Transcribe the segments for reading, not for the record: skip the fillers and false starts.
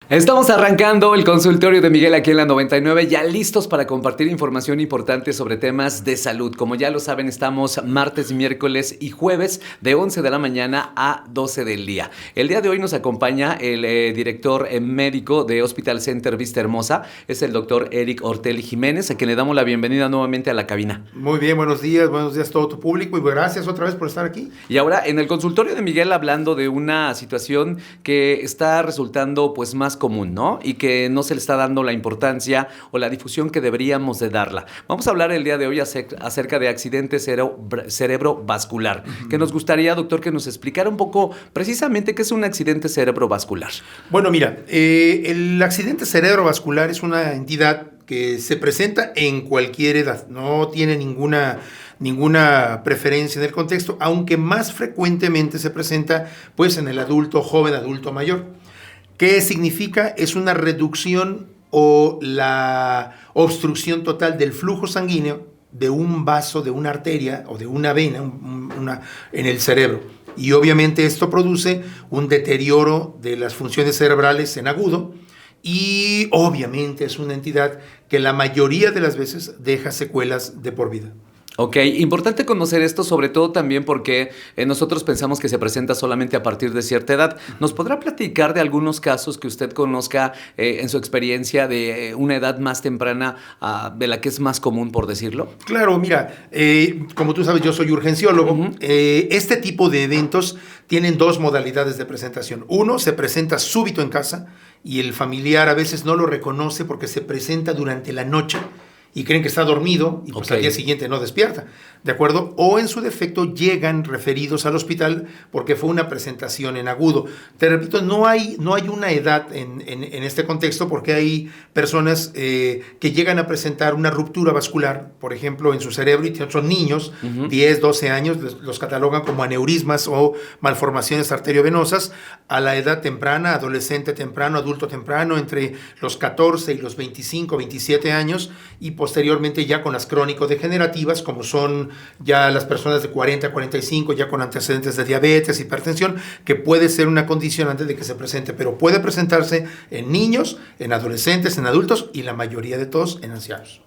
Estamos arrancando el consultorio de Miguel aquí en la 99, ya listos para compartir información importante sobre temas de salud. Como ya lo saben, estamos martes, miércoles y jueves de 11 de la mañana a 12 del día. El día de hoy nos acompaña el director médico de Hospital Center Vista Hermosa, es el doctor Eric Ortelli Jiménez, a quien le damos la bienvenida nuevamente a la cabina. Muy bien, buenos días a todo tu público y gracias otra vez por estar aquí. Y ahora en el consultorio de Miguel hablando de una situación que está resultando pues más común, ¿no? Y que no se le está dando la importancia o la difusión que deberíamos de darla. Vamos a hablar el día de hoy acerca de accidente cerebrovascular, que nos gustaría, doctor, que nos explicara un poco precisamente qué es un accidente cerebrovascular. Bueno, mira, el accidente cerebrovascular es una entidad que se presenta en cualquier edad, no tiene ninguna preferencia en el contexto, aunque más frecuentemente se presenta pues en el adulto joven, adulto mayor. ¿Qué significa? Es una reducción o la obstrucción total del flujo sanguíneo de un vaso, de una arteria o de una vena en el cerebro. Y obviamente esto produce un deterioro de las funciones cerebrales en agudo y obviamente es una entidad que la mayoría de las veces deja secuelas de por vida. Ok, importante conocer esto, sobre todo también porque nosotros pensamos que se presenta solamente a partir de cierta edad. ¿Nos podrá platicar de algunos casos que usted conozca en su experiencia de una edad más temprana de la que es más común, por decirlo? Claro, mira, como tú sabes, yo soy urgenciólogo. Uh-huh. Este tipo de eventos tienen dos modalidades de presentación. Uno, se presenta súbito en casa y el familiar a veces no lo reconoce porque se presenta durante la noche y creen que está dormido y pues al día siguiente no despierta, ¿de acuerdo? O en su defecto llegan referidos al hospital porque fue una presentación en agudo. Te repito, no hay una edad en este contexto porque hay personas que llegan a presentar una ruptura vascular, por ejemplo, en su cerebro y son niños, 10, 12 años, los catalogan como aneurismas o malformaciones arteriovenosas a la edad temprana, adolescente temprano, adulto temprano, entre los 14 y los 25, 27 años y posteriormente ya con las crónico-degenerativas, como son ya las personas de 40 a 45, ya con antecedentes de diabetes, hipertensión, que puede ser una condición antes de que se presente, pero puede presentarse en niños, en adolescentes, en adultos y la mayoría de todos en ancianos.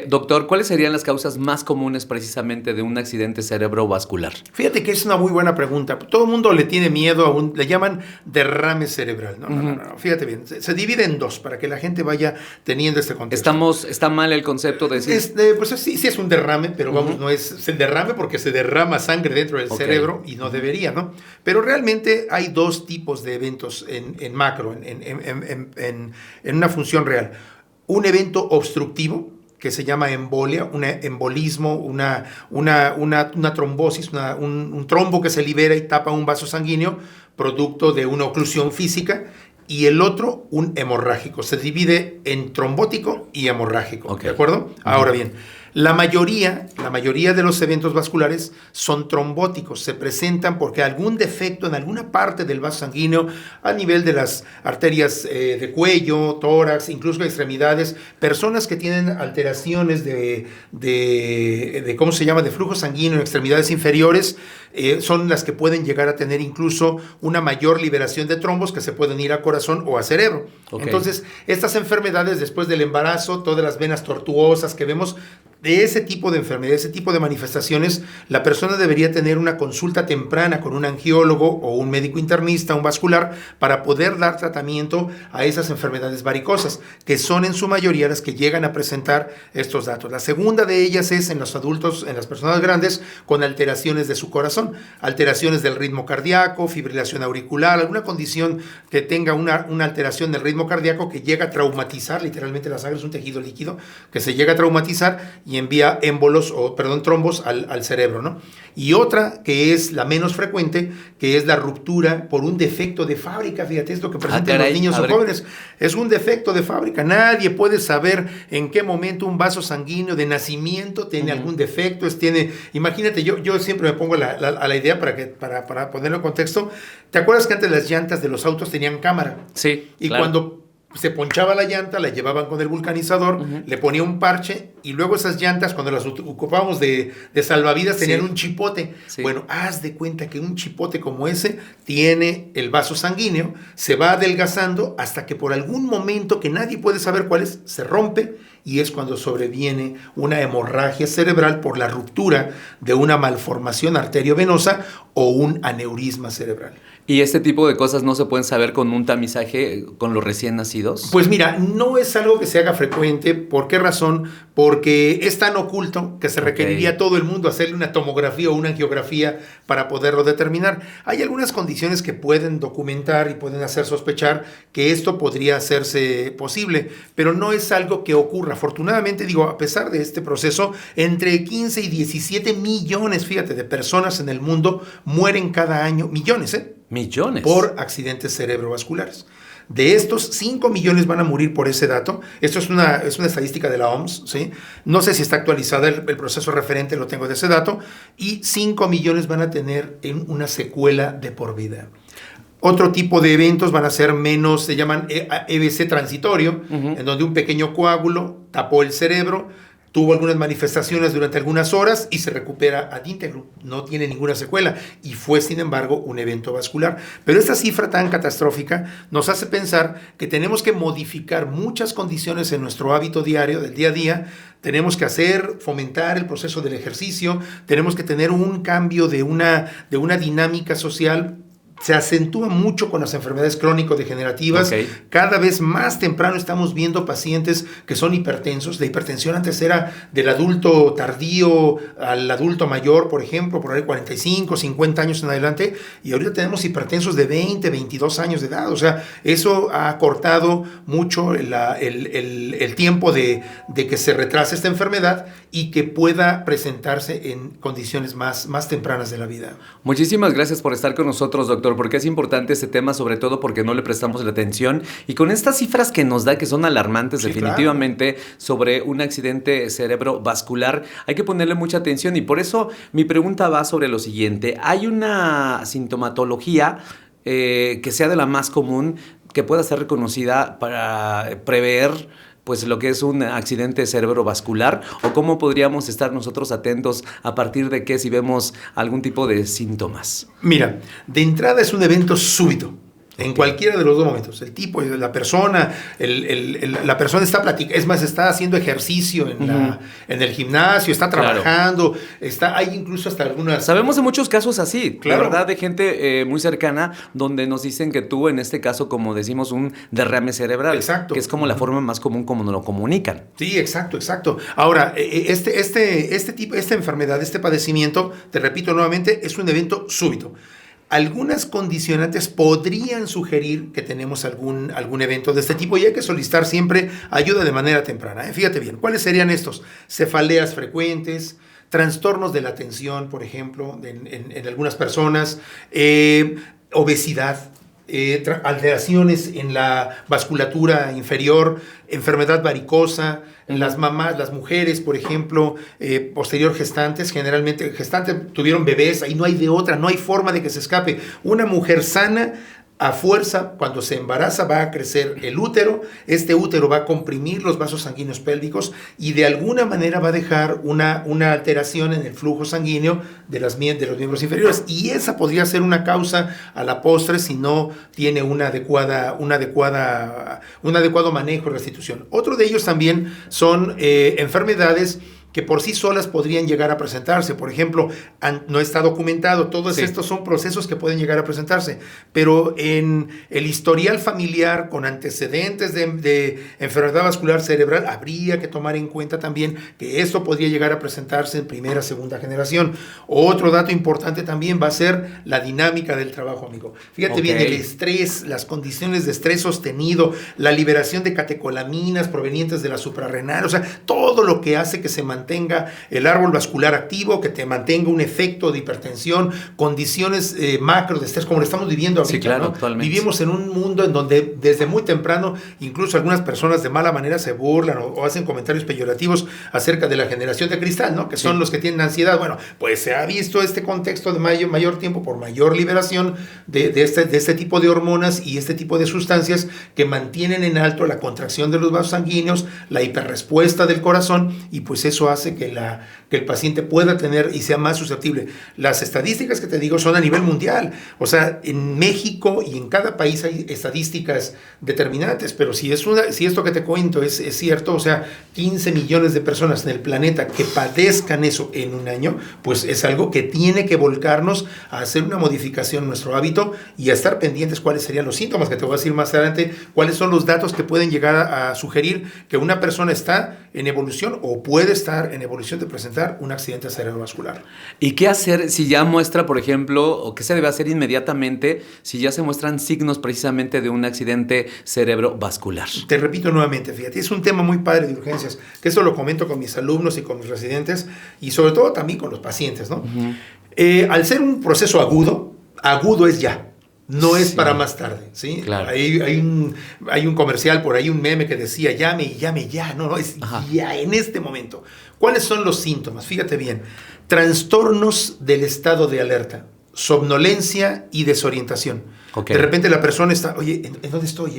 Doctor, ¿cuáles serían las causas más comunes precisamente de un accidente cerebrovascular? Fíjate que es una muy buena pregunta. Todo el mundo le tiene miedo, le llaman derrame cerebral. No. Fíjate bien, se divide en dos para que la gente vaya teniendo este contexto. ¿Está mal el concepto de decir? Pues sí es un derrame, pero vamos, no es el derrame porque se derrama sangre dentro del cerebro y no debería, ¿no? Pero realmente hay dos tipos de eventos en macro, en una función real. Un evento obstructivo, que se llama embolia, un embolismo, una trombosis, un trombo que se libera y tapa un vaso sanguíneo, producto de una oclusión física, y el otro, un hemorrágico. Se divide en trombótico y hemorrágico, ¿de acuerdo? Ahora bien, la mayoría de los eventos vasculares son trombóticos, se presentan porque algún defecto en alguna parte del vaso sanguíneo, a nivel de las arterias de cuello, tórax, incluso extremidades, personas que tienen alteraciones de ¿cómo se llama?, de flujo sanguíneo en extremidades inferiores, son las que pueden llegar a tener incluso una mayor liberación de trombos que se pueden ir a corazón o a cerebro. Entonces, estas enfermedades después del embarazo, todas las venas tortuosas que vemos, de ese tipo de enfermedades, ese tipo de manifestaciones, la persona debería tener una consulta temprana con un angiólogo o un médico internista, un vascular, para poder dar tratamiento a esas enfermedades varicosas, que son en su mayoría las que llegan a presentar estos datos. La segunda de ellas es en los adultos, en las personas grandes, con alteraciones de su corazón, alteraciones del ritmo cardíaco, fibrilación auricular, alguna condición que tenga una alteración del ritmo cardíaco que llega a traumatizar, literalmente la sangre es un tejido líquido, que se llega a traumatizar y envía trombos al cerebro, ¿no? Y otra que es la menos frecuente, que es la ruptura por un defecto de fábrica. Fíjate, es lo que presentan los niños o jóvenes. Es un defecto de fábrica. Nadie puede saber en qué momento un vaso sanguíneo de nacimiento tiene algún defecto. Imagínate, yo siempre me pongo a la idea para ponerlo en contexto. ¿Te acuerdas que antes las llantas de los autos tenían cámara? Sí, y claro. Cuando se ponchaba la llanta, la llevaban con el vulcanizador, le ponía un parche y luego esas llantas, cuando las ocupábamos de salvavidas, tenían un chipote. Sí. Bueno, haz de cuenta que un chipote como ese tiene el vaso sanguíneo, se va adelgazando hasta que por algún momento que nadie puede saber cuál es, se rompe y es cuando sobreviene una hemorragia cerebral por la ruptura de una malformación arteriovenosa o un aneurisma cerebral. ¿Y este tipo de cosas no se pueden saber con un tamizaje con los recién nacidos? Pues mira, no es algo que se haga frecuente. ¿Por qué razón? Porque es tan oculto que se requeriría a todo el mundo hacerle una tomografía o una angiografía para poderlo determinar. Hay algunas condiciones que pueden documentar y pueden hacer sospechar que esto podría hacerse posible, pero no es algo que ocurra. Afortunadamente, digo, a pesar de este proceso, entre 15 y 17 millones, fíjate, de personas en el mundo mueren cada año, millones, Millones. Por accidentes cerebrovasculares. De estos, 5 millones van a morir por ese dato. Esto es una estadística de la OMS, ¿sí? No sé si está actualizada, el proceso referente lo tengo de ese dato. Y 5 millones van a tener una secuela de por vida. Otro tipo de eventos van a ser menos, se llaman EBC transitorio, en donde un pequeño coágulo tapó el cerebro, tuvo algunas manifestaciones durante algunas horas y se recupera ad íntegro, no tiene ninguna secuela y fue, sin embargo, un evento vascular. Pero esta cifra tan catastrófica nos hace pensar que tenemos que modificar muchas condiciones en nuestro hábito diario, del día a día. Tenemos que fomentar el proceso del ejercicio, tenemos que tener un cambio de una dinámica social. Se acentúa mucho con las enfermedades crónico-degenerativas. Cada vez más temprano estamos viendo pacientes que son hipertensos. La hipertensión antes era del adulto tardío al adulto mayor, por ejemplo, por ahí 45, 50 años en adelante. Y ahorita tenemos hipertensos de 20, 22 años de edad. O sea, eso ha acortado mucho el tiempo de que se retrase esta enfermedad y que pueda presentarse en condiciones más tempranas de la vida. Muchísimas gracias por estar con nosotros, doctor, porque es importante este tema, sobre todo porque no le prestamos la atención. Y con estas cifras que nos da, que son alarmantes, sí, definitivamente, claro, sobre un accidente cerebrovascular, hay que ponerle mucha atención. Y por eso mi pregunta va sobre lo siguiente. ¿Hay una sintomatología que sea de la más común, que pueda ser reconocida para prever pues lo que es un accidente cerebrovascular, o cómo podríamos estar nosotros atentos a partir de que si vemos algún tipo de síntomas? Mira, de entrada es un evento súbito. En cualquiera de los dos momentos, el tipo, la persona, la persona está platicando, es más, está haciendo ejercicio en el gimnasio, está trabajando, claro, hay incluso hasta algunas... Sabemos de muchos casos así, claro, la verdad, de gente muy cercana, donde nos dicen que tuvo, en este caso, como decimos, un derrame cerebral. Exacto. Que es como la forma más común como nos lo comunican. Sí, exacto. Ahora, esta enfermedad, este padecimiento, te repito nuevamente, es un evento súbito. Algunas condicionantes podrían sugerir que tenemos algún evento de este tipo y hay que solicitar siempre ayuda de manera temprana. Fíjate bien, ¿cuáles serían estos? Cefaleas frecuentes, trastornos de la atención, por ejemplo, en algunas personas, obesidad, alteraciones en la vasculatura inferior, enfermedad varicosa, en las mamás, las mujeres, por ejemplo, posterior gestantes, generalmente gestantes tuvieron bebés, ahí no hay de otra, no hay forma de que se escape. Una mujer sana, a fuerza, cuando se embaraza, va a crecer el útero, este útero va a comprimir los vasos sanguíneos pélvicos y de alguna manera va a dejar una alteración en el flujo sanguíneo de los miembros inferiores, y esa podría ser una causa a la postre si no tiene un adecuado manejo y restitución. Otro de ellos también son enfermedades que por sí solas podrían llegar a presentarse. Por ejemplo, no está documentado. Todos estos son procesos que pueden llegar a presentarse. Pero en el historial familiar con antecedentes de enfermedad vascular cerebral, habría que tomar en cuenta también que esto podría llegar a presentarse en primera, segunda generación. Otro dato importante también va a ser la dinámica del trabajo, amigo. Fíjate bien, el estrés, las condiciones de estrés sostenido, la liberación de catecolaminas provenientes de la suprarrenal, o sea, todo lo que hace que se mantenga mantenga el árbol vascular activo, que te mantenga un efecto de hipertensión, condiciones macro de estrés como lo estamos viviendo ahorita. Sí, claro, ¿no? Totalmente. Vivimos en un mundo en donde desde muy temprano incluso algunas personas de mala manera se burlan o hacen comentarios peyorativos acerca de la generación de cristal, ¿no? Que son los que tienen ansiedad. Bueno, pues se ha visto este contexto de mayor tiempo por mayor liberación de este tipo de hormonas y este tipo de sustancias que mantienen en alto la contracción de los vasos sanguíneos, la hiperrespuesta del corazón, y pues eso hace que el paciente pueda tener y sea más susceptible. Las estadísticas que te digo son a nivel mundial. O sea, en México y en cada país hay estadísticas determinantes, pero si esto que te cuento es cierto, o sea, 15 millones de personas en el planeta que padezcan eso en un año, pues es algo que tiene que volcarnos a hacer una modificación en nuestro hábito y a estar pendientes cuáles serían los síntomas, que te voy a decir más adelante, cuáles son los datos que pueden llegar a sugerir que una persona está en evolución o puede estar en evolución de presentar un accidente cerebrovascular. ¿Y qué hacer si ya muestra, por ejemplo, o qué se debe hacer inmediatamente si ya se muestran signos precisamente de un accidente cerebrovascular? Te repito nuevamente, fíjate, es un tema muy padre de urgencias, que esto lo comento con mis alumnos y con mis residentes y sobre todo también con los pacientes, ¿no? Al ser un proceso agudo es ya. No es para más tarde, ¿sí? Claro. Hay un comercial por ahí, un meme que decía, llame ya, no, es ya, en este momento. ¿Cuáles son los síntomas? Fíjate bien, trastornos del estado de alerta, somnolencia y desorientación. Okay. De repente la persona está, oye, ¿en dónde estoy?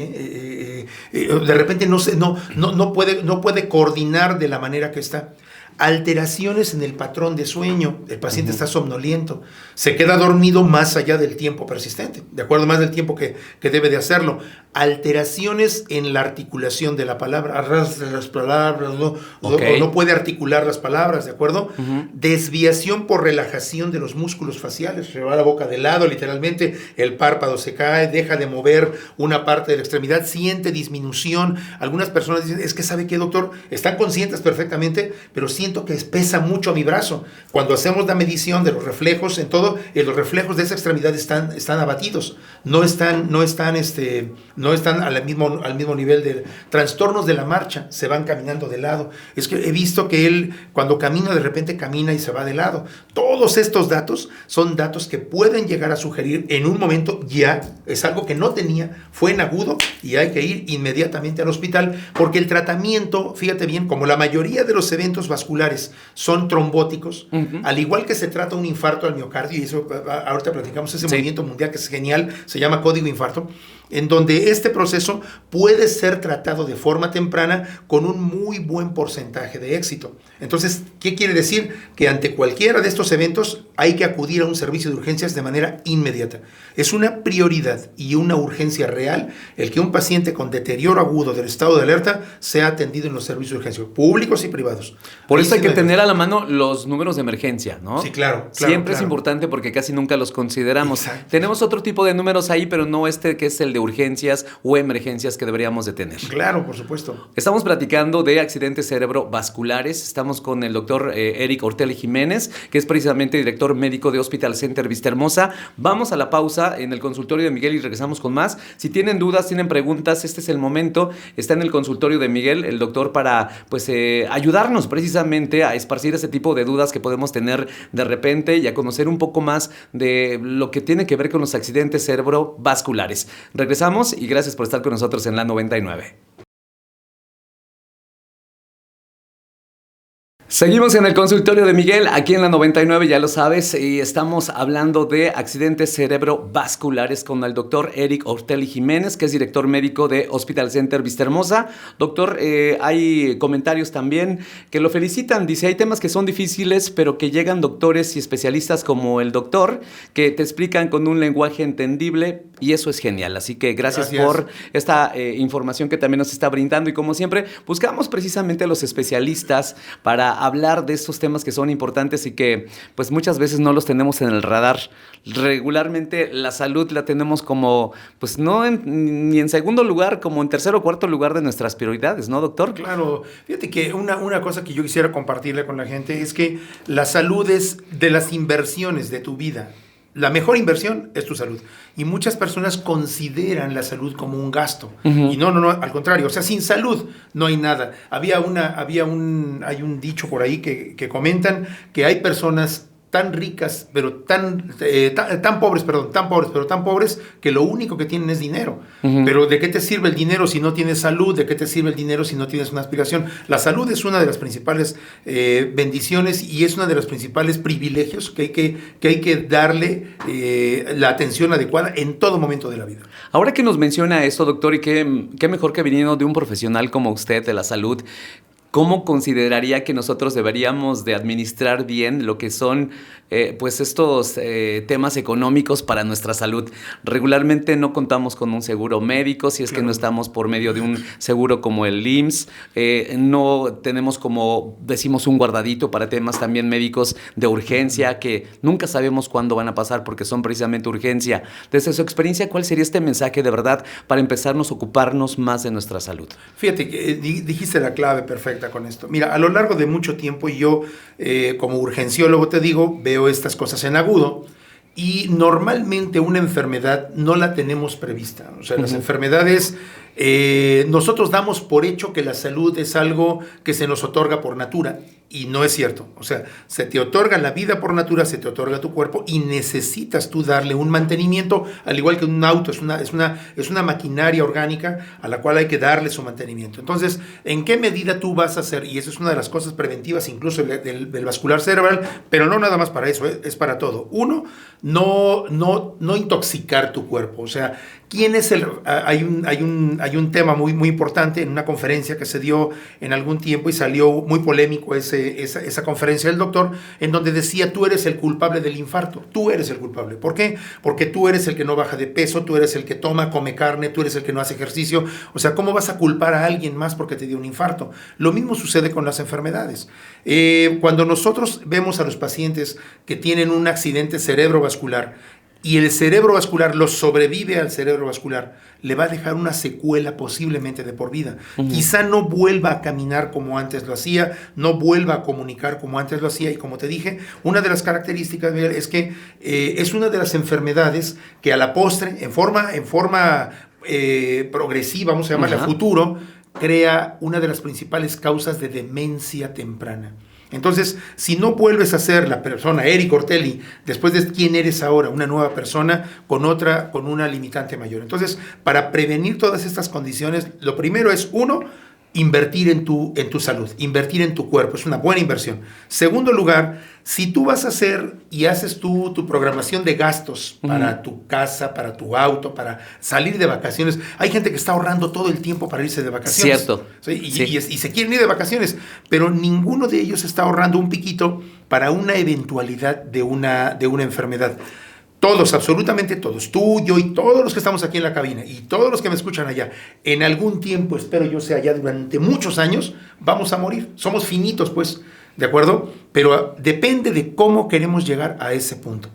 De repente no puede coordinar de la manera que está. Alteraciones en el patrón de sueño, el paciente está somnoliento, se queda dormido más allá del tiempo persistente, de acuerdo más del tiempo que debe de hacerlo. Alteraciones en la articulación de la palabra, arrastra las palabras, no puede articular las palabras, ¿de acuerdo? Desviación por relajación de los músculos faciales, se va la boca de lado, literalmente, el párpado se cae, deja de mover una parte de la extremidad, siente disminución. Algunas personas dicen, es que ¿sabe qué, doctor? Están conscientes perfectamente, pero siento que pesa mucho a mi brazo. Cuando hacemos la medición de los reflejos en todo, los reflejos de esa extremidad están abatidos, no están al mismo nivel de trastornos de la marcha, se van caminando de lado. Es que he visto que él cuando camina de repente camina y se va de lado. Todos estos datos son datos que pueden llegar a sugerir en un momento ya, es algo que no tenía, fue en agudo y hay que ir inmediatamente al hospital porque el tratamiento, fíjate bien, como la mayoría de los eventos vasculares son trombóticos, al igual que se trata un infarto al miocardio, y eso ahorita platicamos ese movimiento mundial que es genial, se llama código infarto, en donde este proceso puede ser tratado de forma temprana con un muy buen porcentaje de éxito. Entonces, ¿qué quiere decir? Que ante cualquiera de estos eventos hay que acudir a un servicio de urgencias de manera inmediata. Es una prioridad y una urgencia real el que un paciente con deterioro agudo del estado de alerta sea atendido en los servicios de urgencia, públicos y privados. Por eso hay que tener a la mano los números de emergencia, ¿no? Sí, claro. Siempre es importante porque casi nunca los consideramos. Exacto. Tenemos otro tipo de números ahí, pero no que es el de urgencias o emergencias que deberíamos de tener. Claro, por supuesto. Estamos platicando de accidentes cerebrovasculares. Estamos con el doctor Eric Ortelli Jiménez, que es precisamente director médico de Hospital Center Vistahermosa. Vamos a la pausa en el consultorio de Miguel y regresamos con más. Si tienen dudas, tienen preguntas, este es el momento. Está en el consultorio de Miguel, el doctor, para ayudarnos precisamente a esparcir ese tipo de dudas que podemos tener de repente y a conocer un poco más de lo que tiene que ver con los accidentes cerebrovasculares. Regresamos y gracias por estar con nosotros en la 99. Seguimos en el consultorio de Miguel, aquí en la 99, ya lo sabes, y estamos hablando de accidentes cerebrovasculares con el doctor Eric Ortelli Jiménez, que es director médico de Hospital Center Vistahermosa. Doctor, hay comentarios también que lo felicitan. Dice, hay temas que son difíciles, pero que llegan doctores y especialistas como el doctor, que te explican con un lenguaje entendible, y eso es genial. Así que gracias. Por esta información que también nos está brindando, y como siempre, buscamos precisamente a los especialistas para hablar de estos temas que son importantes y que pues muchas veces no los tenemos en el radar. Regularmente la salud la tenemos como, pues no ni en segundo lugar, como en tercer o cuarto lugar de nuestras prioridades, ¿no, doctor? Claro. Fíjate que una cosa que yo quisiera compartirle con la gente es que la salud es de las inversiones de tu vida La mejor inversión es tu salud. Y muchas personas consideran la salud como un gasto. Ujú. Y no, al contrario. O sea, sin salud no hay nada. Hay un dicho por ahí que comentan que hay personas tan ricas, pero tan pobres, pero tan pobres, que lo único que tienen es dinero. Ujú. Pero ¿de qué te sirve el dinero si no tienes salud? ¿De qué te sirve el dinero si no tienes una aspiración? La salud es una de las principales bendiciones y es uno de los principales privilegios que hay que darle la atención adecuada en todo momento de la vida. Ahora que nos menciona esto, doctor, y qué mejor que viniendo de un profesional como usted de la salud, ¿cómo consideraría que nosotros deberíamos de administrar bien lo que son pues estos temas económicos para nuestra salud? Regularmente no contamos con un seguro médico, si es que no estamos por medio de un seguro como el IMSS. No tenemos, como decimos, un guardadito para temas también médicos de urgencia, que nunca sabemos cuándo van a pasar porque son precisamente urgencia. Desde su experiencia, ¿cuál sería este mensaje de verdad para empezarnos a ocuparnos más de nuestra salud? Fíjate que dijiste la clave perfecta con esto. Mira, a lo largo de mucho tiempo yo, como urgenciólogo te digo, veo estas cosas en agudo y normalmente una enfermedad no la tenemos prevista. O sea, las enfermedades, nosotros damos por hecho que la salud es algo que se nos otorga por natura y no es cierto. O sea, se te otorga la vida por natura, se te otorga tu cuerpo y necesitas tú darle un mantenimiento, al igual que un auto, es una maquinaria orgánica a la cual hay que darle su mantenimiento. Entonces, ¿en qué medida tú vas a hacer? Y eso es una de las cosas preventivas incluso del vascular cerebral, pero no nada más para eso, es para todo. Uno, no intoxicar tu cuerpo. O sea, ¿quién es hay un tema muy, muy importante en una conferencia que se dio en algún tiempo y salió muy polémico esa conferencia del doctor, en donde decía: tú eres el culpable del infarto, tú eres el culpable. ¿Por qué? Porque tú eres el que no baja de peso, tú eres el que come carne, tú eres el que no hace ejercicio. O sea, ¿cómo vas a culpar a alguien más porque te dio un infarto? Lo mismo sucede con las enfermedades. Cuando nosotros vemos a los pacientes que tienen un accidente cerebrovascular y el cerebro vascular lo sobrevive al cerebro vascular, le va a dejar una secuela posiblemente de por vida. Quizá no vuelva a caminar como antes lo hacía, no vuelva a comunicar como antes lo hacía, y como te dije, una de las características, Miguel, es que es una de las enfermedades que a la postre, en forma progresiva, vamos a llamarle a futuro, crea una de las principales causas de demencia temprana. Entonces, si no vuelves a ser la persona, Eric Ortelli, después de quién eres ahora, una nueva persona con una limitante mayor. Entonces, para prevenir todas estas condiciones, lo primero es, uno, invertir en tu salud, invertir en tu cuerpo, es una buena inversión. Segundo lugar, si tú vas a hacer y haces tu programación de gastos para tu casa, para tu auto, para salir de vacaciones, hay gente que está ahorrando todo el tiempo para irse de vacaciones. Cierto. ¿Sí? Y se quieren ir de vacaciones, pero ninguno de ellos está ahorrando un piquito para una eventualidad de una enfermedad. Todos, absolutamente todos, tú, yo y todos los que estamos aquí en la cabina y todos los que me escuchan allá, en algún tiempo, espero yo sea ya durante muchos años, vamos a morir. Somos finitos, pues, ¿de acuerdo? Pero depende de cómo queremos llegar a ese punto.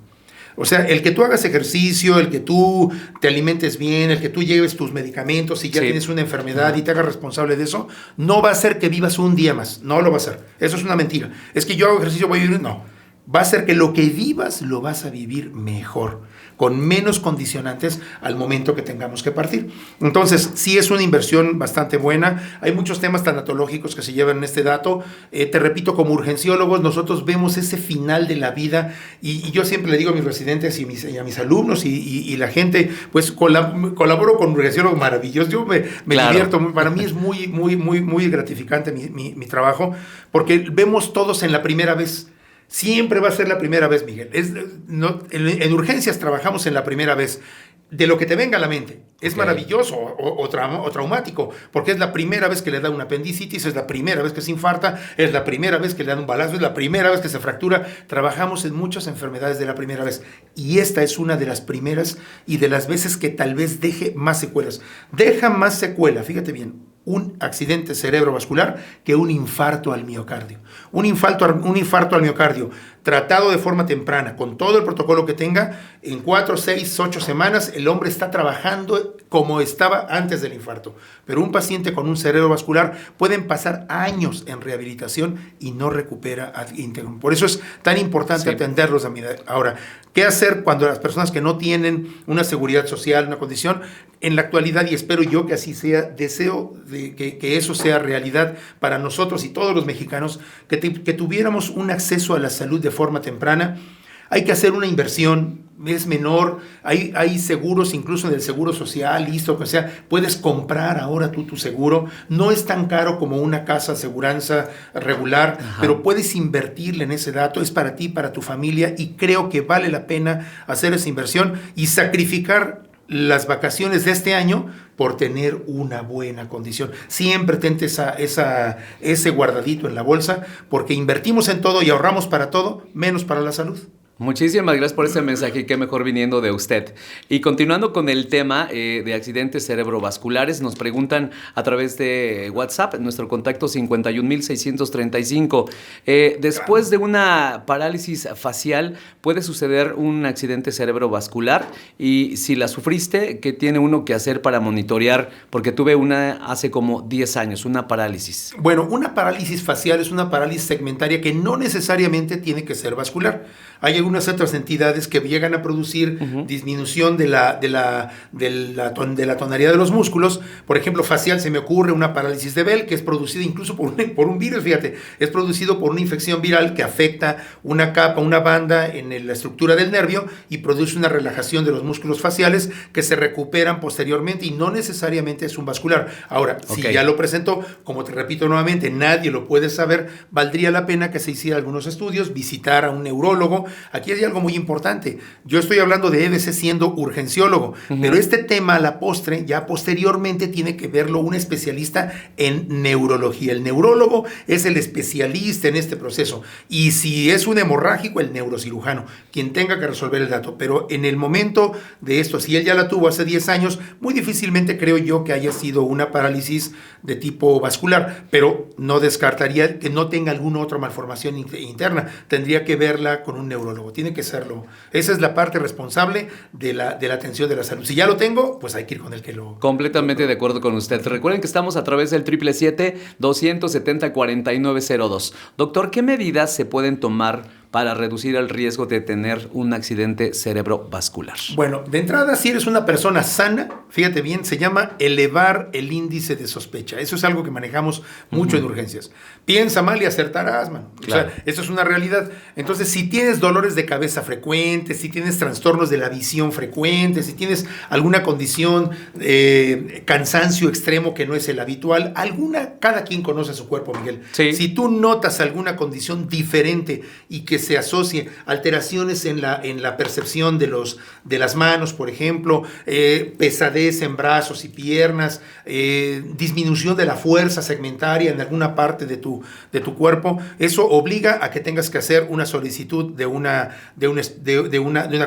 O sea, el que tú hagas ejercicio, el que tú te alimentes bien, el que tú lleves tus medicamentos y ya tienes una enfermedad y te hagas responsable de eso, no va a hacer que vivas un día más. No lo va a hacer. Eso es una mentira. Es que yo hago ejercicio, voy a vivir. No. Va a ser que lo que vivas lo vas a vivir mejor, con menos condicionantes al momento que tengamos que partir. Entonces, sí es una inversión bastante buena. Hay muchos temas tanatológicos que se llevan en este dato. Te repito, como urgenciólogos, nosotros vemos ese final de la vida y yo siempre le digo a mis residentes y a mis alumnos y la gente, pues colaboro con urgenciólogos maravillosos. Yo me divierto. Para mí es muy, muy, muy, muy gratificante mi trabajo, porque vemos todos en la primera vez. Siempre va a ser la primera vez, Miguel. En urgencias trabajamos en la primera vez. De lo que te venga a la mente. Es maravilloso o traumático, porque es la primera vez que le da una apendicitis, es la primera vez que se infarta, es la primera vez que le dan un balazo, es la primera vez que se fractura. Trabajamos en muchas enfermedades de la primera vez. Y esta es una de las primeras y de las veces que tal vez deje más secuelas. Deja más secuela, fíjate bien, un accidente cerebrovascular que un infarto al miocardio. Un infarto al miocardio tratado de forma temprana, con todo el protocolo que tenga, en 4, 6, 8 semanas el hombre está trabajando como estaba antes del infarto. Pero un paciente con un cerebrovascular pueden pasar años en rehabilitación y no recupera ad íntegrum. Por eso es tan importante atenderlos. Ahora, ¿qué hacer cuando las personas que no tienen una seguridad social, una condición, en la actualidad, y espero yo que así sea, deseo de que eso sea realidad para nosotros y todos los mexicanos, que tuviéramos un acceso a la salud de forma temprana? Hay que hacer una inversión, es menor, hay seguros, incluso en el seguro social, listo, o sea, puedes comprar ahora tú tu seguro, no es tan caro como una casa aseguranza regular, pero puedes invertirle en ese dato, es para ti, para tu familia, y creo que vale la pena hacer esa inversión y sacrificar las vacaciones de este año por tener una buena condición. Siempre tente ese guardadito en la bolsa, porque invertimos en todo y ahorramos para todo, menos para la salud. Muchísimas gracias por ese mensaje, qué mejor viniendo de usted. Y continuando con el tema de accidentes cerebrovasculares, nos preguntan a través de WhatsApp, nuestro contacto 51,635. Después de una parálisis facial, ¿puede suceder un accidente cerebrovascular? Y si la sufriste, ¿qué tiene uno que hacer para monitorear? Porque tuve una hace como 10 años, una parálisis. Bueno, una parálisis facial es una parálisis segmentaria que no necesariamente tiene que ser vascular. Hay algunas otras entidades que llegan a producir disminución de la tonalidad de los músculos. Por ejemplo, facial se me ocurre una parálisis de Bell, que es producida incluso por un virus, fíjate, es producido por una infección viral que afecta una capa, una banda en la estructura del nervio y produce una relajación de los músculos faciales que se recuperan posteriormente y no necesariamente es un vascular. Ahora, si ya lo presentó, como te repito nuevamente, nadie lo puede saber, valdría la pena que se hiciera algunos estudios, visitar a un neurólogo. Aquí hay algo muy importante. Yo estoy hablando de EBC siendo urgenciólogo, pero este tema a la postre, ya posteriormente tiene que verlo un especialista en neurología. El neurólogo es el especialista en este proceso. Y si es un hemorrágico, el neurocirujano, quien tenga que resolver el dato. Pero en el momento de esto, si él ya la tuvo hace 10 años, muy difícilmente creo yo que haya sido una parálisis de tipo vascular, pero no descartaría que no tenga alguna otra malformación interna. Tendría que verla con un neurólogo. Tiene que serlo. Esa es la parte responsable de la atención de la salud. Si ya lo tengo, pues hay que ir con el que lo... Completamente de acuerdo con usted. Recuerden que estamos a través del 777-270-4902. Doctor, ¿qué medidas se pueden tomar para reducir el riesgo de tener un accidente cerebrovascular? Bueno, de entrada, si eres una persona sana, fíjate bien, se llama elevar el índice de sospecha. Eso es algo que manejamos mucho en urgencias. Piensa mal y acertarás, man. Claro. O sea, eso es una realidad. Entonces, si tienes dolores de cabeza frecuentes, si tienes trastornos de la visión frecuentes, si tienes alguna condición, cansancio extremo que no es el habitual, cada quien conoce su cuerpo, Miguel. Sí. Si tú notas alguna condición diferente y que se asocie alteraciones en la percepción de las manos, por ejemplo, pesadez en brazos y piernas, disminución de la fuerza segmentaria en alguna parte de tu cuerpo, eso obliga a que tengas que hacer una solicitud de una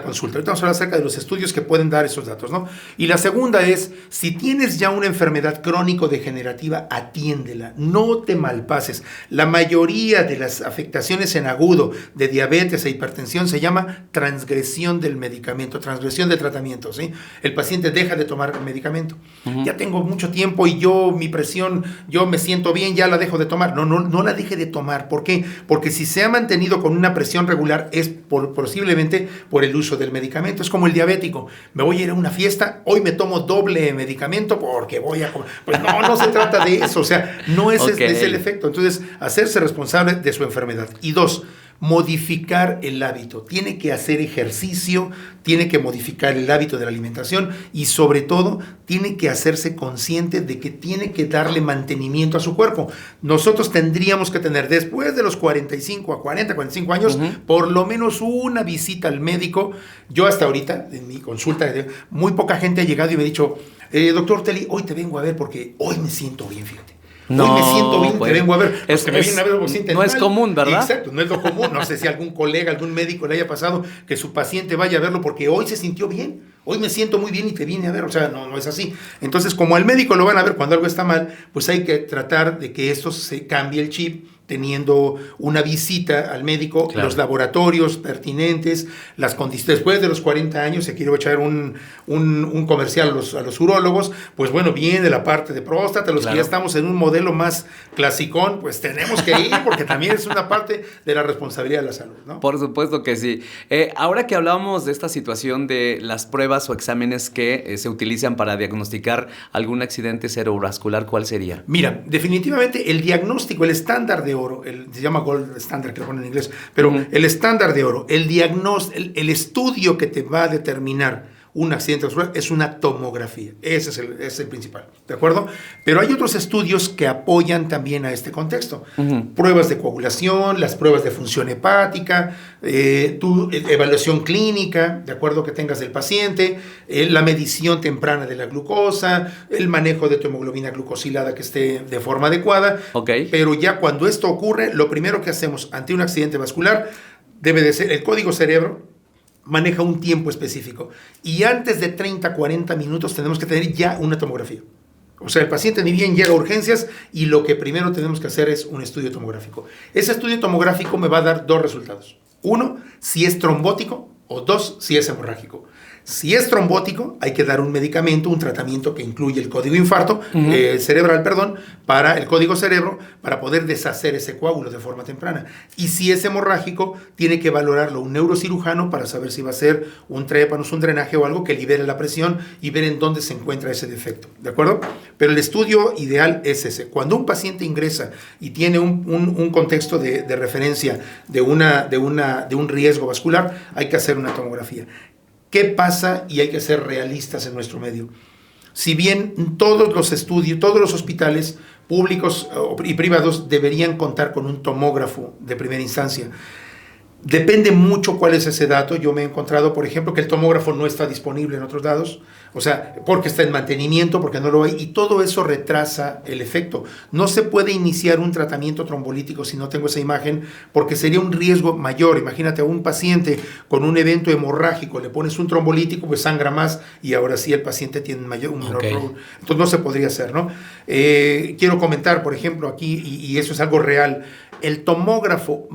consulta. Ahorita vamos a hablar acerca de los estudios que pueden dar esos datos, ¿no? Y la segunda es, si tienes ya una enfermedad crónico-degenerativa, atiéndela, no te malpases. La mayoría de las afectaciones en agudo de diabetes e hipertensión se llama transgresión del medicamento, transgresión del tratamiento, ¿sí? El paciente deja de tomar el medicamento. Ya tengo mucho tiempo y mi presión, yo me siento bien, ya la dejo de tomar. No la deje de tomar. ¿Por qué? Porque si se ha mantenido con una presión regular es posiblemente por el uso del medicamento. Es como el diabético. Me voy a ir a una fiesta, hoy me tomo doble medicamento porque voy a comer. Pues no se trata de eso. O sea, no es el efecto. Entonces, hacerse responsable de su enfermedad. Y 2, modificar el hábito. Tiene que hacer ejercicio, tiene que modificar el hábito de la alimentación y sobre todo tiene que hacerse consciente de que tiene que darle mantenimiento a su cuerpo. Nosotros tendríamos que tener después de los 45 años por lo menos una visita al médico. Yo hasta ahorita en mi consulta muy poca gente ha llegado y me ha dicho, doctor Telly, hoy te vengo a ver porque hoy me siento bien, fíjate. No, hoy me siento bien, pues, te vengo a ver. Me vienen a ver porque sienten no mal. es común, ¿verdad? Exacto, no es lo común. No sé si algún colega, algún médico le haya pasado que su paciente vaya a verlo porque hoy se sintió bien. Hoy me siento muy bien y te vine a ver. O sea, no es así. Entonces, como al médico lo van a ver cuando algo está mal, pues hay que tratar de que esto se cambie el chip, teniendo una visita al médico, Claro. los laboratorios pertinentes, las condiciones. Después de los 40 años, se quiere echar un comercial a los urólogos, pues bueno, viene la parte de próstata, los Claro. que ya estamos en un modelo más clasicón, pues tenemos que ir porque también es una parte de la responsabilidad de la salud, ¿no? Por supuesto que sí. Ahora que hablábamos de esta situación de las pruebas o exámenes que se utilizan para diagnosticar algún accidente cerebrovascular, ¿cuál sería? Mira, definitivamente el diagnóstico, el estándar de oro, se llama gold standard, que lo ponen en inglés, pero el estándar de oro, el estudio que te va a determinar un accidente vascular es una tomografía. Ese es el principal, ¿de acuerdo? Pero hay otros estudios que apoyan también a este contexto. Pruebas de coagulación, las pruebas de función hepática, tu evaluación clínica, de acuerdo que tengas del paciente, la medición temprana de la glucosa, el manejo de tu hemoglobina glucosilada que esté de forma adecuada. Okay. Pero ya cuando esto ocurre, lo primero que hacemos ante un accidente vascular debe de ser el código cerebro. Maneja un tiempo específico y antes de 30, 40 minutos tenemos que tener ya una tomografía. O sea, el paciente ni bien llega a urgencias y lo que primero tenemos que hacer es un estudio tomográfico. Ese estudio tomográfico me va a dar dos resultados. Uno, si es trombótico, o dos, si es hemorrágico. Si es trombótico, hay que dar un medicamento, un tratamiento que incluye el código infarto, cerebral, para el código cerebro, para poder deshacer ese coágulo de forma temprana. Y si es hemorrágico, tiene que valorarlo un neurocirujano para saber si va a ser un trépanos, un drenaje o algo que libere la presión y ver en dónde se encuentra ese defecto, ¿de acuerdo? Pero el estudio ideal es ese. Cuando un paciente ingresa y tiene un contexto de referencia de un riesgo vascular, hay que hacer una tomografía. ¿Qué pasa? Y hay que ser realistas en nuestro medio. Si bien todos los estudios, todos los hospitales públicos y privados deberían contar con un tomógrafo de primera instancia, depende mucho cuál es ese dato. Yo me he encontrado, por ejemplo, que el tomógrafo no está disponible en otros lados, o sea, porque está en mantenimiento, porque no lo hay, y todo eso retrasa el efecto. No se puede iniciar un tratamiento trombolítico si no tengo esa imagen, porque sería un riesgo mayor. Imagínate a un paciente con un evento hemorrágico, le pones un trombolítico, pues sangra más, y ahora sí el paciente tiene un menor problema. Entonces no se podría hacer, ¿no? Quiero comentar, por ejemplo, aquí, y eso es algo real, el tomógrafo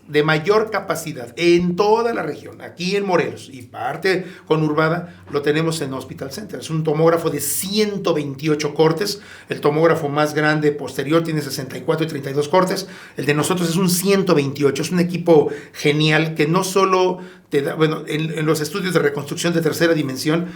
de mayor capacidad en toda la región, aquí en Morelos y parte conurbada, lo tenemos en Hospital Center. Es un tomógrafo de 128 cortes. El tomógrafo más grande posterior tiene 64 y 32 cortes. El de nosotros es un 128. Es un equipo genial que no solo te da, bueno, en los estudios de reconstrucción de tercera dimensión,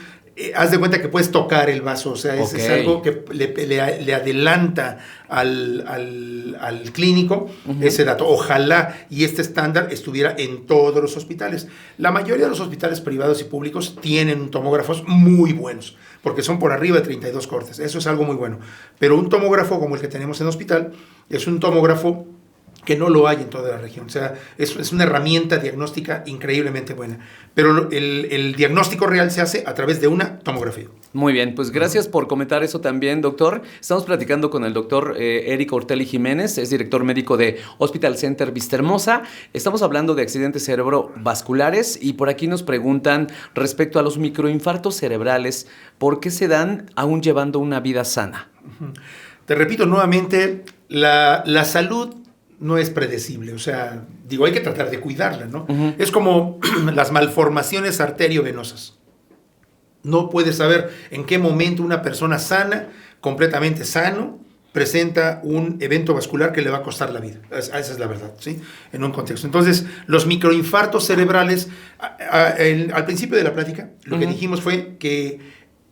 haz de cuenta que puedes tocar el vaso, o sea, es algo que le adelanta al clínico ese dato. Ojalá y este estándar estuviera en todos los hospitales. La mayoría de los hospitales privados y públicos tienen tomógrafos muy buenos, porque son por arriba de 32 cortes. Eso es algo muy bueno. Pero un tomógrafo como el que tenemos en el hospital es un tomógrafo que no lo hay en toda la región. O sea, es una herramienta diagnóstica increíblemente buena. Pero el diagnóstico real se hace a través de una tomografía. Muy bien, pues gracias por comentar eso también, doctor. Estamos platicando con el doctor Eric Ortelli Jiménez, es director médico de Hospital Center Vistahermosa. Estamos hablando de accidentes cerebrovasculares y por aquí nos preguntan respecto a los microinfartos cerebrales, ¿por qué se dan aún llevando una vida sana? Te repito nuevamente, la salud no es predecible, o sea, digo, hay que tratar de cuidarla, ¿no? Es como las malformaciones arteriovenosas. No puedes saber en qué momento una persona sana, completamente sano, presenta un evento vascular que le va a costar la vida. Esa es la verdad, ¿sí? En un contexto. Entonces, los microinfartos cerebrales, al principio de la plática, lo que dijimos fue que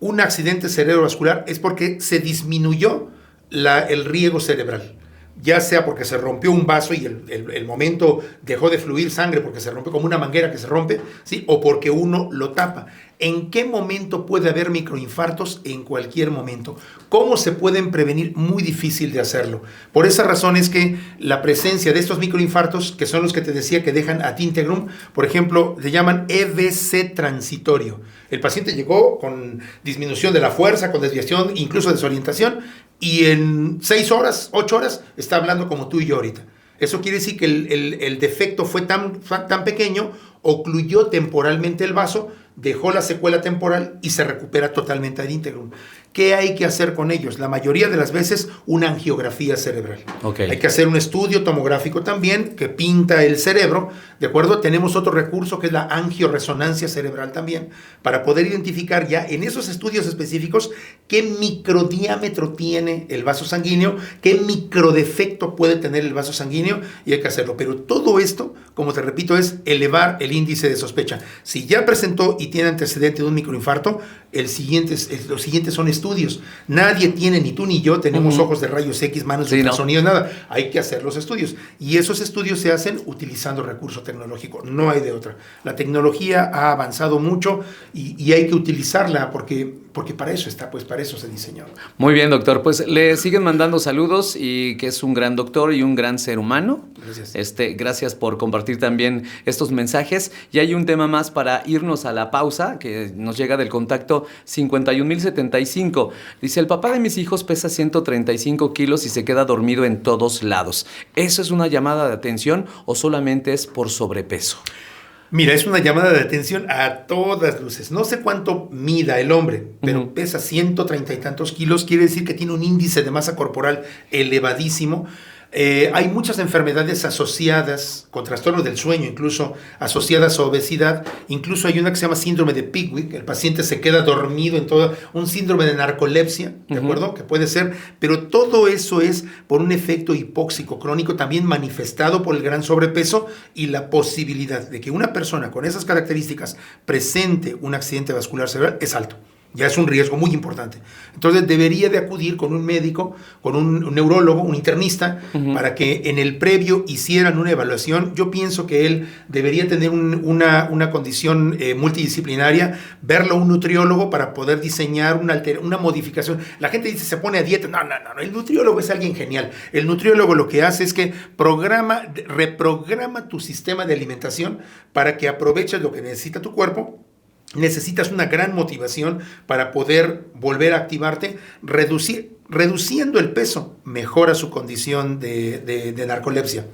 un accidente cerebrovascular es porque se disminuyó el riego cerebral. Ya sea porque se rompió un vaso y el momento dejó de fluir sangre porque se rompió como una manguera que se rompe, ¿sí? O porque uno lo tapa. ¿En qué momento puede haber microinfartos? En cualquier momento. ¿Cómo se pueden prevenir? Muy difícil de hacerlo. Por esa razón es que la presencia de estos microinfartos, que son los que te decía que dejan ad integrum, por ejemplo, le llaman EVC transitorio. El paciente llegó con disminución de la fuerza, con desviación, incluso desorientación, y en 6 horas, 8 horas, está hablando como tú y yo ahorita. Eso quiere decir que el defecto fue tan pequeño, ocluyó temporalmente el vaso, dejó la secuela temporal y se recupera totalmente ad integrum. ¿Qué hay que hacer con ellos? La mayoría de las veces una angiografía cerebral. Okay. Hay que hacer un estudio tomográfico también que pinta el cerebro, ¿de acuerdo? Tenemos otro recurso que es la angioresonancia cerebral también, para poder identificar ya en esos estudios específicos qué microdiámetro tiene el vaso sanguíneo, qué microdefecto puede tener el vaso sanguíneo, y hay que hacerlo. Pero todo esto, como te repito, es elevar el índice de sospecha. Si ya presentó y tiene antecedente de un microinfarto, los siguientes son estudios. Nadie tiene, ni tú ni yo, tenemos ojos de rayos X, manos de ultrasonido, nada. Hay que hacer los estudios. Y esos estudios se hacen utilizando recurso tecnológico. No hay de otra. La tecnología ha avanzado mucho y hay que utilizarla porque para eso está, pues para eso se diseñó. Muy bien, doctor. Pues le siguen mandando saludos y que es un gran doctor y un gran ser humano. Gracias. Gracias por compartir también estos mensajes. Y hay un tema más para irnos a la pausa que nos llega del contacto 51,075. Dice, el papá de mis hijos pesa 135 kilos y se queda dormido en todos lados. ¿Eso es una llamada de atención o solamente es por sobrepeso? Mira, es una llamada de atención a todas luces. No sé cuánto mida el hombre, pero pesa 130 y tantos kilos. Quiere decir que tiene un índice de masa corporal elevadísimo. Hay muchas enfermedades asociadas, con trastornos del sueño incluso, asociadas a obesidad. Incluso hay una que se llama síndrome de Pickwick. El paciente se queda dormido en todo, un síndrome de narcolepsia, ¿de acuerdo? Que puede ser, pero todo eso es por un efecto hipóxico crónico, también manifestado por el gran sobrepeso y la posibilidad de que una persona con esas características presente un accidente vascular cerebral es alto. Ya es un riesgo muy importante. Entonces debería de acudir con un médico, con un neurólogo, un internista, para que en el previo hicieran una evaluación. Yo pienso que él debería tener una condición multidisciplinaria, verlo a un nutriólogo para poder diseñar una modificación. La gente dice, se pone a dieta. No. El nutriólogo es alguien genial. El nutriólogo lo que hace es que reprograma tu sistema de alimentación para que aproveches lo que necesita tu cuerpo. Necesitas una gran motivación para poder volver a activarte. Reduciendo el peso mejora su condición de narcolepsia.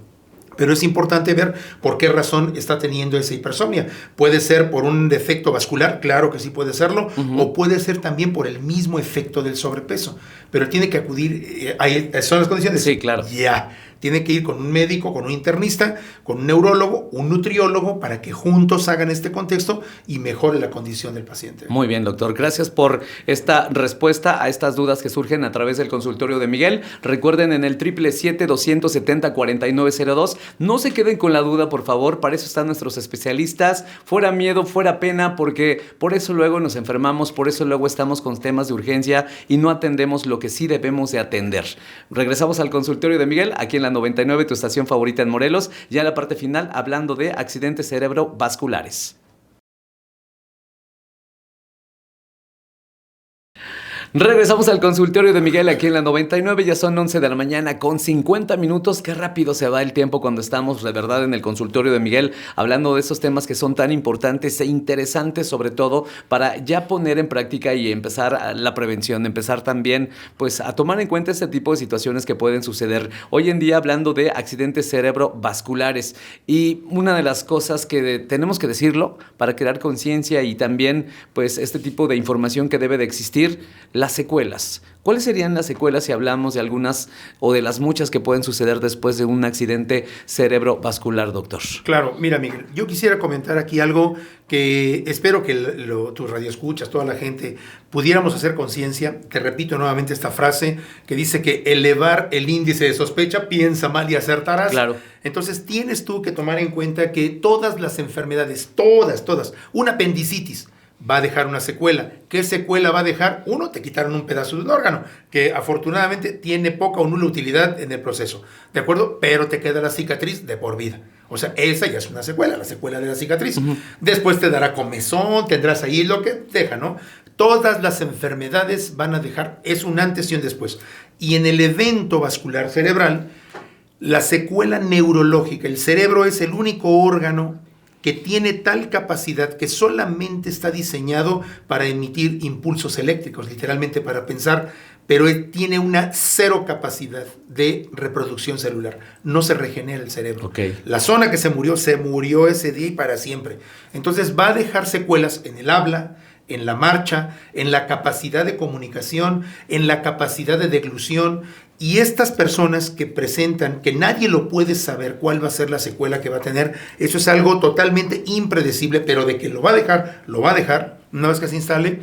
Pero es importante ver por qué razón está teniendo esa hipersomnia. Puede ser por un defecto vascular, claro que sí puede serlo, o puede ser también por el mismo efecto del sobrepeso. Pero tiene que acudir, ¿son las condiciones? Sí, claro. Ya. Tiene que ir con un médico, con un internista, con un neurólogo, un nutriólogo, para que juntos hagan este contexto y mejore la condición del paciente. Muy bien, doctor. Gracias por esta respuesta a estas dudas que surgen a través del consultorio de Miguel. Recuerden en el 777-270-4902. No se queden con la duda, por favor. Para eso están nuestros especialistas. Fuera miedo, fuera pena, porque por eso luego nos enfermamos, por eso luego estamos con temas de urgencia y no atendemos lo que sí debemos de atender. Regresamos al consultorio de Miguel, aquí en la 99, tu estación favorita en Morelos, ya en la parte final hablando de accidentes cerebrovasculares. Regresamos al consultorio de Miguel aquí en la 99, ya son 11 de la mañana con 50 minutos. Qué rápido se va el tiempo cuando estamos de verdad en el consultorio de Miguel hablando de esos temas que son tan importantes e interesantes, sobre todo para ya poner en práctica y empezar la prevención, empezar también pues a tomar en cuenta este tipo de situaciones que pueden suceder hoy en día hablando de accidentes cerebrovasculares. Y una de las cosas que tenemos que decirlo para crear conciencia y también pues este tipo de información que debe de existir, las secuelas. ¿Cuáles serían las secuelas si hablamos de algunas o de las muchas que pueden suceder después de un accidente cerebrovascular, doctor? Claro, mira, Miguel, yo quisiera comentar aquí algo que espero que tus radioescuchas, toda la gente, pudiéramos hacer conciencia. Te repito nuevamente esta frase que dice que elevar el índice de sospecha, piensa mal y acertarás. Claro. Entonces tienes tú que tomar en cuenta que todas las enfermedades, todas, una apendicitis, va a dejar una secuela. ¿Qué secuela va a dejar? Uno, te quitaron un pedazo de un órgano, que afortunadamente tiene poca o nula utilidad en el proceso, ¿de acuerdo? Pero te queda la cicatriz de por vida. O sea, esa ya es una secuela, la secuela de la cicatriz. Después te dará comezón, tendrás ahí lo que deja, ¿no? Todas las enfermedades van a dejar, es un antes y un después. Y en el evento vascular cerebral, la secuela neurológica, el cerebro es el único órgano que tiene tal capacidad que solamente está diseñado para emitir impulsos eléctricos, literalmente para pensar, pero tiene una cero capacidad de reproducción celular. No se regenera el cerebro. Okay. La zona que se murió ese día y para siempre. Entonces va a dejar secuelas en el habla, en la marcha, en la capacidad de comunicación, en la capacidad de deglución. Y estas personas que presentan, que nadie lo puede saber cuál va a ser la secuela que va a tener, eso es algo totalmente impredecible, pero de que lo va a dejar, una vez que se instale,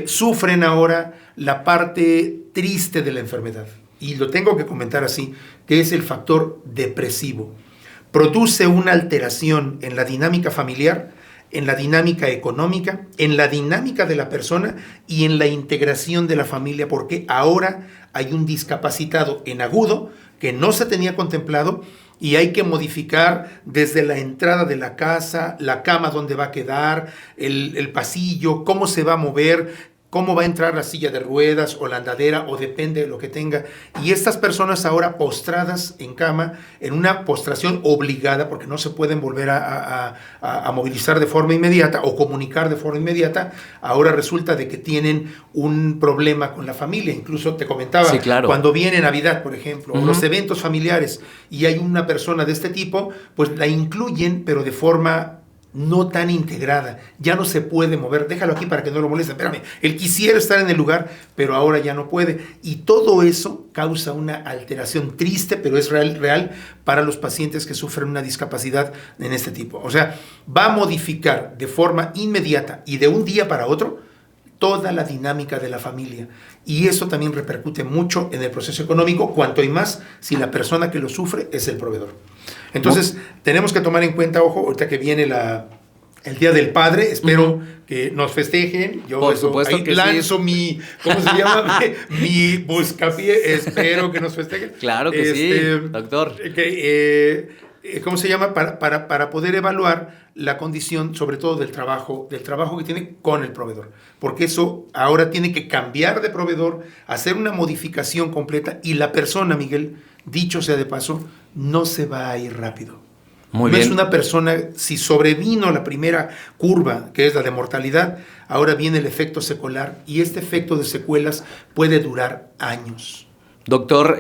sufren ahora la parte triste de la enfermedad. Y lo tengo que comentar así, que es el factor depresivo. Produce una alteración en la dinámica familiar, en la dinámica económica, en la dinámica de la persona y en la integración de la familia, porque ahora hay un discapacitado en agudo que no se tenía contemplado y hay que modificar desde la entrada de la casa, la cama donde va a quedar, el pasillo, cómo se va a mover, cómo va a entrar la silla de ruedas o la andadera, o depende de lo que tenga. Y estas personas ahora postradas en cama, en una postración obligada, porque no se pueden volver a movilizar de forma inmediata o comunicar de forma inmediata, ahora resulta de que tienen un problema con la familia. Incluso te comentaba, sí, claro, cuando viene Navidad, por ejemplo, o los eventos familiares, y hay una persona de este tipo, pues la incluyen, pero de forma no tan integrada, ya no se puede mover, déjalo aquí para que no lo moleste, espérame, él quisiera estar en el lugar, pero ahora ya no puede, y todo eso causa una alteración triste, pero es real para los pacientes que sufren una discapacidad en este tipo. O sea, va a modificar de forma inmediata y de un día para otro toda la dinámica de la familia, y eso también repercute mucho en el proceso económico, cuanto y más si la persona que lo sufre es el proveedor. Entonces, tenemos que tomar en cuenta, ojo, ahorita que viene el Día del Padre, espero que nos festejen. Yo por supuesto ahí que lanzo mi, ¿cómo se llama? mi buscapié, espero que nos festejen. Claro que sí, doctor. ¿Cómo se llama? Para poder evaluar la condición, sobre todo del trabajo que tiene con el proveedor. Porque eso ahora tiene que cambiar de proveedor, hacer una modificación completa, y la persona, Miguel, dicho sea de paso, no se va a ir rápido. Muy no bien. es una persona, si sobrevino la primera curva, que es la de mortalidad, ahora viene el efecto secular, y este efecto de secuelas puede durar años. Doctor,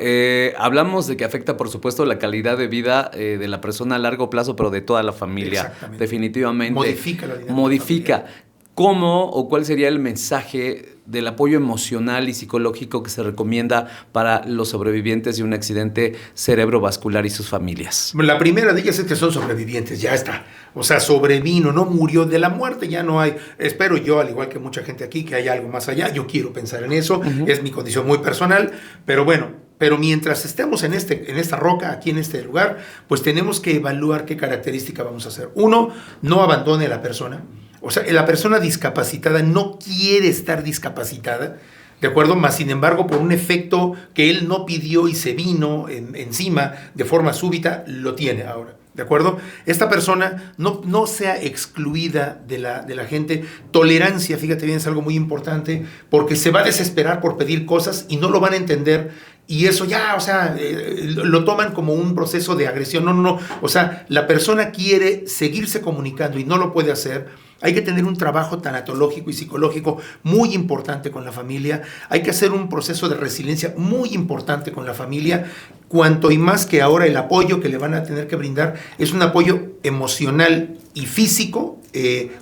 hablamos de que afecta, por supuesto, la calidad de vida de la persona a largo plazo, pero de toda la familia. Exactamente. Definitivamente. Modifica la dinámica Modifica. familiar. ¿Cómo o cuál sería el mensaje del apoyo emocional y psicológico que se recomienda para los sobrevivientes de un accidente cerebrovascular y sus familias? La primera de ellas es que son sobrevivientes, ya está. O sea, sobrevino, no murió de la muerte, ya no hay. Espero yo, al igual que mucha gente aquí, que haya algo más allá. Yo quiero pensar en eso, es mi condición muy personal, pero bueno. Pero mientras estemos en esta roca, aquí en este lugar, pues tenemos que evaluar qué característica vamos a hacer. Uno, no abandone a la persona. O sea, la persona discapacitada no quiere estar discapacitada, ¿de acuerdo? Más sin embargo, por un efecto que él no pidió y se vino encima de forma súbita, lo tiene ahora. ¿De acuerdo? Esta persona no sea excluida de la gente. Tolerancia, fíjate bien, es algo muy importante, porque se va a desesperar por pedir cosas y no lo van a entender. Y eso ya, o sea, lo toman como un proceso de agresión. No. O sea, la persona quiere seguirse comunicando y no lo puede hacer. Hay que tener un trabajo tanatológico y psicológico muy importante con la familia. Hay que hacer un proceso de resiliencia muy importante con la familia. Cuanto y más que ahora el apoyo que le van a tener que brindar es un apoyo emocional y físico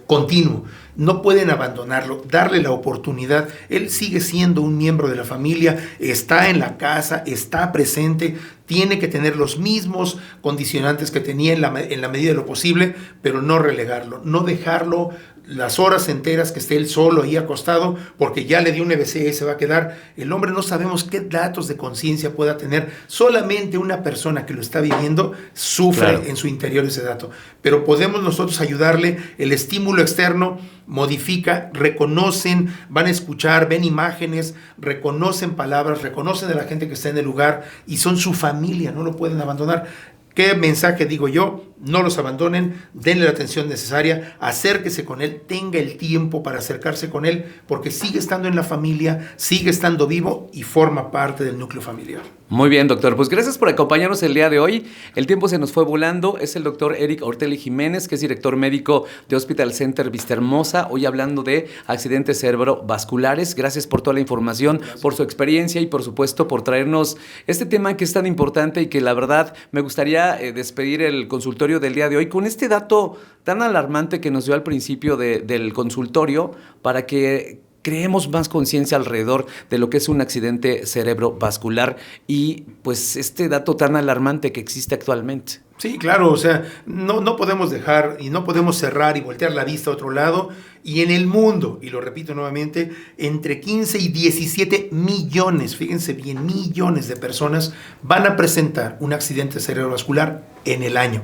continuo. No pueden abandonarlo, darle la oportunidad. Él sigue siendo un miembro de la familia, está en la casa, está presente, tiene que tener los mismos condicionantes que tenía en la medida de lo posible, pero no relegarlo, no dejarlo las horas enteras que esté él solo ahí acostado, porque ya le dio un EBC y se va a quedar. El hombre no sabemos qué datos de conciencia pueda tener. Solamente una persona que lo está viviendo sufre en su interior ese dato. Pero podemos nosotros ayudarle. El estímulo externo modifica, reconocen, van a escuchar, ven imágenes, reconocen palabras, reconocen a la gente que está en el lugar y son su familia, no lo pueden abandonar. ¿Qué mensaje digo yo? No los abandonen, denle la atención necesaria, acérquese con él, tenga el tiempo para acercarse con él, porque sigue estando en la familia, sigue estando vivo y forma parte del núcleo familiar. Muy bien, doctor. Pues gracias por acompañarnos el día de hoy. El tiempo se nos fue volando. Es el doctor Eric Ortelli Jiménez, que es director médico de Hospital Center Vistahermosa, hoy hablando de accidentes cerebrovasculares. Gracias por toda la información, por su experiencia y por supuesto por traernos este tema que es tan importante y que la verdad me gustaría despedir el consultorio consultorio del día de hoy con este dato tan alarmante que nos dio al principio del consultorio para que creemos más conciencia alrededor de lo que es un accidente cerebrovascular y pues este dato tan alarmante que existe actualmente. Sí, claro, o sea, no podemos dejar y no podemos cerrar y voltear la vista a otro lado. Y en el mundo, y lo repito nuevamente, entre 15 y 17 millones, fíjense bien, millones de personas van a presentar un accidente cerebrovascular en el año,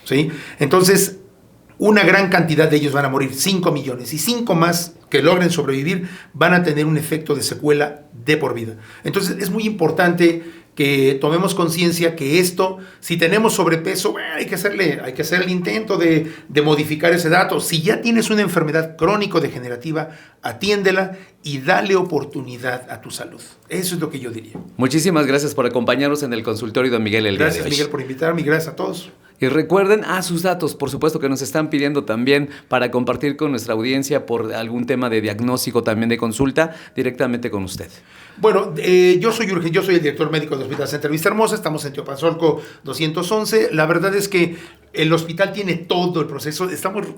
¿sí? Entonces, una gran cantidad de ellos van a morir, 5 millones, y 5 más que logren sobrevivir van a tener un efecto de secuela de por vida. Entonces, es muy importante que tomemos conciencia que esto, si tenemos sobrepeso, hay que hacer el intento de modificar ese dato. Si ya tienes una enfermedad crónico-degenerativa, atiéndela y dale oportunidad a tu salud. Eso es lo que yo diría. Muchísimas gracias por acompañarnos en el consultorio de Miguel el día de hoy. Gracias, Miguel, por invitarme y gracias a todos. Y recuerden sus datos, por supuesto, que nos están pidiendo también para compartir con nuestra audiencia por algún tema de diagnóstico, también de consulta, directamente con usted. Bueno, yo soy el director médico del Hospital Center Vista Hermosa, estamos en Teopazolco 211. La verdad es que el hospital tiene todo el proceso,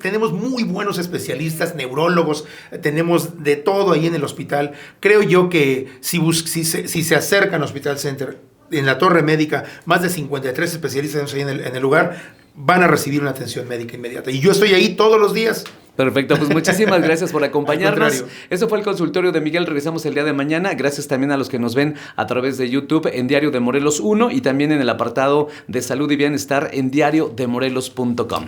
tenemos muy buenos especialistas, neurólogos, tenemos de todo ahí en el hospital. Creo yo que si se acercan al Hospital Center, en la torre médica, más de 53 especialistas ahí en el lugar, van a recibir una atención médica inmediata. Y yo estoy ahí todos los días. Perfecto, pues muchísimas gracias por acompañarnos. Eso fue el consultorio de Miguel. Regresamos el día de mañana. Gracias también a los que nos ven a través de YouTube en Diario de Morelos 1 y también en el apartado de Salud y Bienestar en diariodemorelos.com.